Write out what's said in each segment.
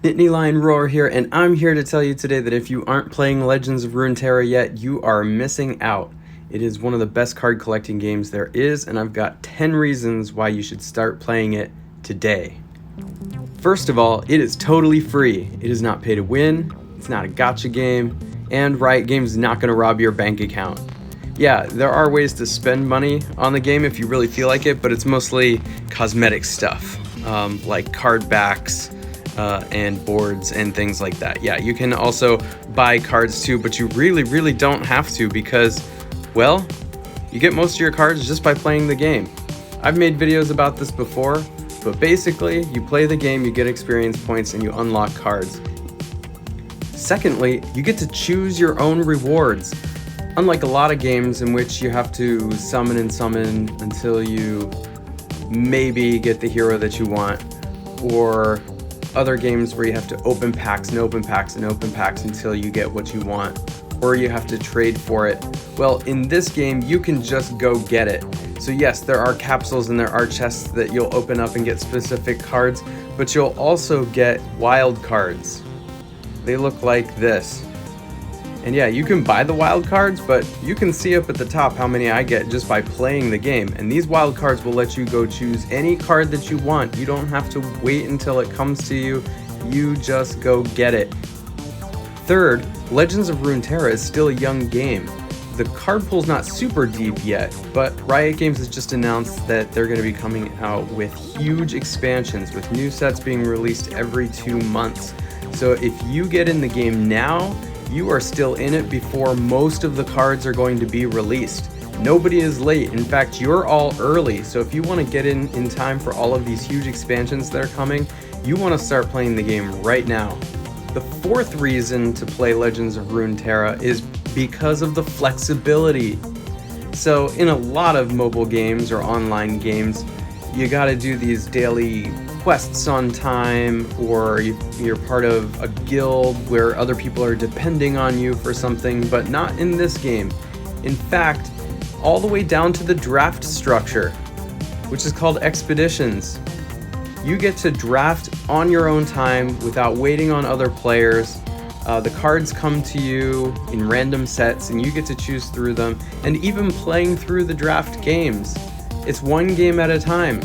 Nittany Lion Roar here, and I'm here to tell you today that if you aren't playing Legends of Runeterra yet, you are missing out. It is one of the best card collecting games there is, and I've got 10 reasons why you should start playing it today. First of all, it is totally free. It is not pay to win, it's not a gacha game, and Riot Games is not going to rob your bank account. Yeah, there are ways to spend money on the game if you really feel like it, but it's mostly cosmetic stuff, like card backs, and boards and things like that. Yeah, you can also buy cards too, but you really don't have to because, well, you get most of your cards just by playing the game. I've made videos about this before, but basically, you play the game, you get experience points, and you unlock cards. Secondly, you get to choose your own rewards. Unlike a lot of games in which you have to summon and summon until you maybe get the hero that you want, or other games where you have to open packs and open packs and open packs until you get what you want, or you have to trade for it. Well, in this game, you can just go get it. So yes, there are capsules and there are chests that you'll open up and get specific cards, but you'll also get wild cards. They look like this. And yeah, you can buy the wild cards, but you can see up at the top how many I get just by playing the game. And these wild cards will let you go choose any card that you want. You don't have to wait until it comes to you. You just go get it. Third, Legends of Runeterra is still a young game. The card pool's not super deep yet, but Riot Games has just announced that they're going to be coming out with huge expansions, with new sets being released every 2 months. So if you get in the game now, you are still in it before most of the cards are going to be released. Nobody is late. In fact, you're all early. So if you want to get in time for all of these huge expansions that are coming, you want to start playing the game right now. The fourth reason to play Legends of Runeterra is because of the flexibility. So in a lot of mobile games or online games, you got to do these daily quests on time, or you're part of a guild where other people are depending on you for something, but not in this game. In fact, all the way down to the draft structure, which is called expeditions. You get to draft on your own time without waiting on other players. The cards come to you in random sets and you get to choose through them, and even playing through the draft games. It's one game at a time.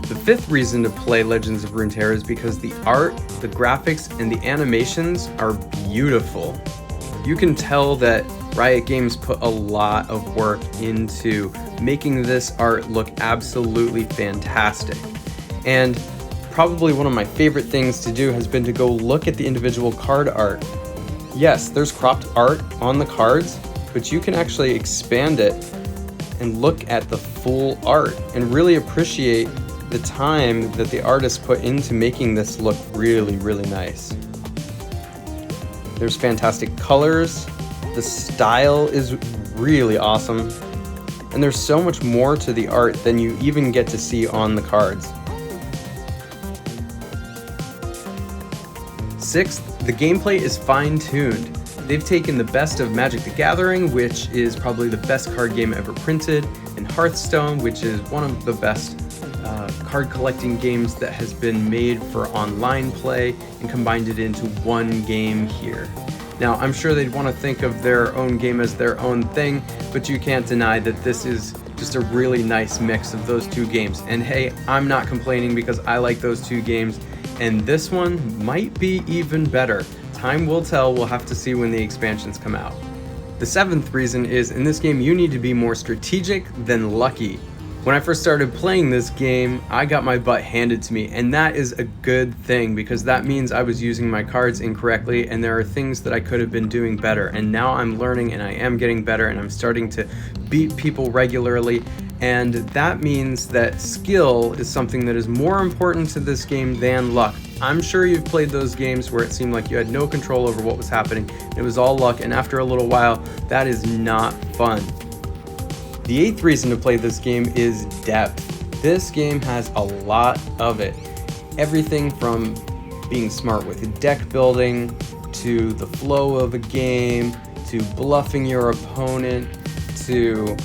The fifth reason to play Legends of Runeterra is because the art, the graphics, and the animations are beautiful. You can tell that Riot Games put a lot of work into making this art look absolutely fantastic. And probably one of my favorite things to do has been to go look at the individual card art. Yes, there's cropped art on the cards, but you can actually expand it and look at the full art and really appreciate the time that the artist put into making this look really nice. There's fantastic colors, the style is really awesome, and there's so much more to the art than you even get to see on the cards. Sixth, the gameplay is fine-tuned. They've taken the best of Magic the Gathering, which is probably the best card game ever printed, and Hearthstone, which is one of the best card collecting games that has been made for online play, and combined it into one game here. Now, I'm sure they'd want to think of their own game as their own thing, but you can't deny that this is just a really nice mix of those two games. And hey, I'm not complaining because I like those two games, and this one might be even better. Time will tell. We'll have to see when the expansions come out. The seventh reason is, in this game you need to be more strategic than lucky. When I first started playing this game, I got my butt handed to me, and that is a good thing because that means I was using my cards incorrectly and there are things that I could have been doing better, and now I'm learning and I am getting better and I'm starting to beat people regularly, and that means that skill is something that is more important to this game than luck. I'm sure you've played those games where it seemed like you had no control over what was happening, it was all luck, and after a little while, that is not fun. The eighth reason to play this game is depth. This game has a lot of it. Everything from being smart with deck building, to the flow of a game, to bluffing your opponent, to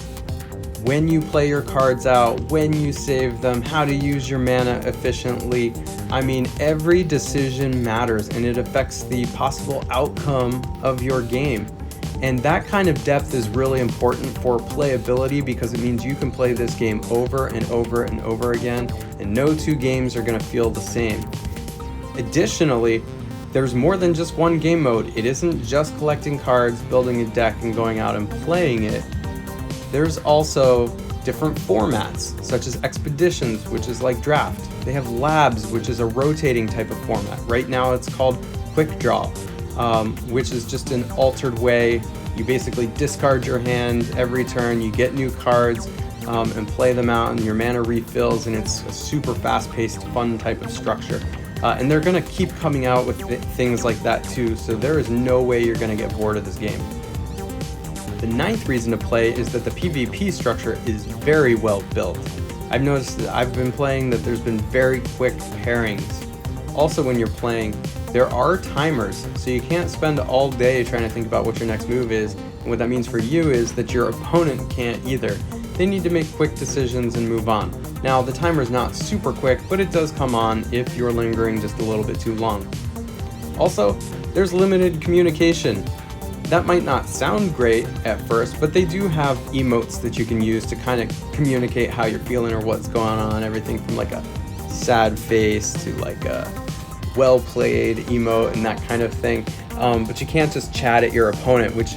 when you play your cards out, when you save them, how to use your mana efficiently. I mean, every decision matters and it affects the possible outcome of your game. And that kind of depth is really important for playability because it means you can play this game over and over and over again, and no two games are going to feel the same. Additionally, there's more than just one game mode. It isn't just collecting cards, building a deck, and going out and playing it. There's also different formats, such as expeditions, which is like draft. They have labs, which is a rotating type of format. Right now it's called quick draw, which is just an altered way. You basically discard your hand every turn, you get new cards, and play them out, and your mana refills, and it's a super fast-paced, fun type of structure. And they're going to keep coming out with things like that too, so there is no way you're going to get bored of this game. The ninth reason to play is that the PvP structure is very well built. I've noticed that I've been playing that there's been very quick pairings. Also, when you're playing, there are timers, so you can't spend all day trying to think about what your next move is, and what that means for you is that your opponent can't either. They need to make quick decisions and move on. Now, the timer's not super quick, but it does come on if you're lingering just a little bit too long. Also, there's limited communication. That might not sound great at first, but they do have emotes that you can use to kind of communicate how you're feeling or what's going on, everything from like a sad face to like a well played emote and that kind of thing. But you can't just chat at your opponent, which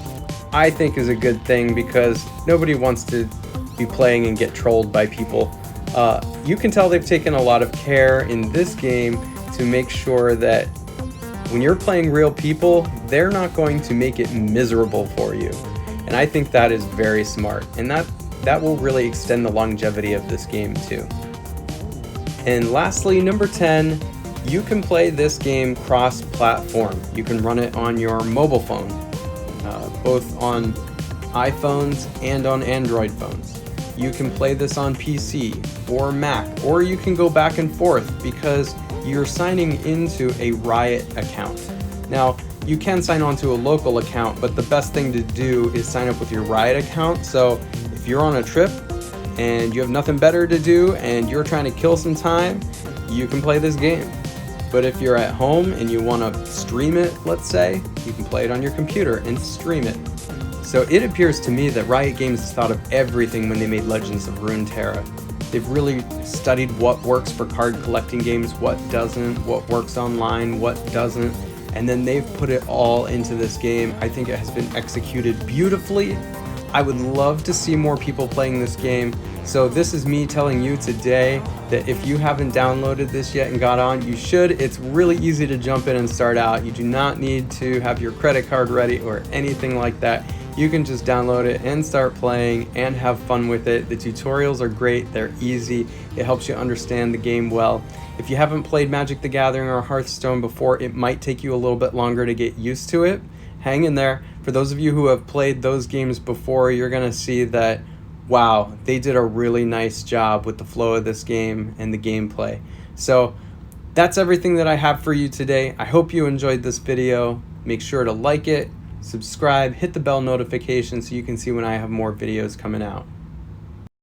I think is a good thing because nobody wants to be playing and get trolled by people. You can tell they've taken a lot of care in this game to make sure that when you're playing real people, they're not going to make it miserable for you. And I think that is very smart, and that will really extend the longevity of this game too. And lastly, number 10, you can play this game cross-platform. You can run it on your mobile phone, both on iPhones and on Android phones. You can play this on PC or Mac, or you can go back and forth because you're signing into a Riot account. Now, you can sign on to a local account, but the best thing to do is sign up with your Riot account. So if you're on a trip and you have nothing better to do and you're trying to kill some time, you can play this game. But if you're at home and you want to stream it, let's say, you can play it on your computer and stream it. So it appears to me that Riot Games thought of everything when they made Legends of Runeterra. They've really studied what works for card collecting games, what doesn't, what works online, what doesn't, and then they've put it all into this game. I think it has been executed beautifully. I would love to see more people playing this game. So this is me telling you today that if you haven't downloaded this yet and got on, you should. It's really easy to jump in and start out. You do not need to have your credit card ready or anything like that. You can just download it and start playing and have fun with it. The tutorials are great, they're easy, it helps you understand the game well. If you haven't played Magic the Gathering or Hearthstone before, it might take you a little bit longer to get used to it. Hang in there. For those of you who have played those games before, you're going to see that, wow, they did a really nice job with the flow of this game and the gameplay. So that's everything that I have for you today. I hope you enjoyed this video. Make sure to like it, subscribe, hit the bell notification so you can see when I have more videos coming out.